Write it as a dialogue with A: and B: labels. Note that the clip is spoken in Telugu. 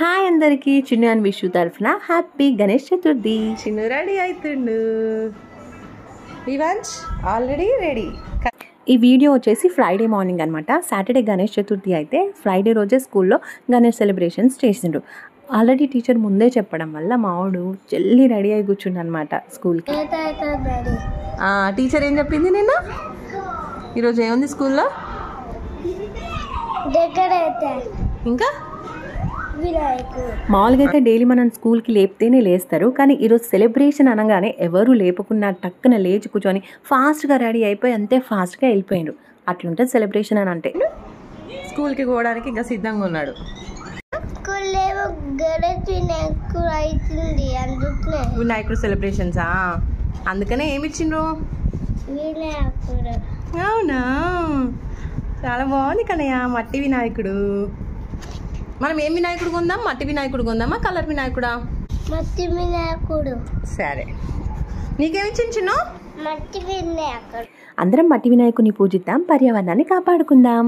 A: హాయ్ అందరికీ చిన్ను అండ్ విషు తరఫున హ్యాపీ గణేష్ చతుర్థి. చిన్ను రెడీ అవుతుండు. వివాంచ్ ఆల్రెడీ రెడీ. ఈ వీడియో వచ్చేసి ఫ్రైడే మార్నింగ్ అనమాట. సాటర్డే గణేష్ చతుర్థి అయితే ఫ్రైడే రోజే స్కూల్లో గణేష్ సెలబ్రేషన్స్ చేసిండ్రు. ఆల్రెడీ టీచర్ ముందే చెప్పడం వల్ల మావాడు జల్లి రెడీ అయి కూర్చుండు అనమాట స్కూల్కి. టీచర్ ఏం చెప్పింది నిన్న? ఈరోజు ఏముంది స్కూల్లో? ఇంకా మామూలుగా అయితే డైలీ మనం స్కూల్కి లేపితేనే లేస్తారు, కానీ ఈరోజు సెలబ్రేషన్ అనగానే ఎవరు లేపుకున్నా టక్కున లేచి కూర్చొని ఫాస్ట్గా రెడీ అయిపోయి అంతే ఫాస్ట్గా వెళ్ళిపోయాడు. అట్లుంటుంది సెలబ్రేషన్ అని అంటే. స్కూల్కి పోవడానికి ఇంకా సిద్ధంగా ఉన్నాడు. వినాయకుడు సెలబ్రేషన్సా, అందుకనే ఏమి ఇచ్చిండ్రు? అవునా, చాలా బాగుంది కన్నయ్య. మట్టి వినాయకుడు. మనం ఏం వినాయకుడు కొందాం? మట్టి వినాయకుడు కొందామా కలర్ వినాయకుడా?
B: మట్టి వినాయకుడు.
A: సరే, నీకేమి చిన్న?
B: మట్టి వినాయకుడు.
A: అందరం మట్టి వినాయకుడిని పూజిద్దాం, పర్యావరణాన్ని కాపాడుకుందాం.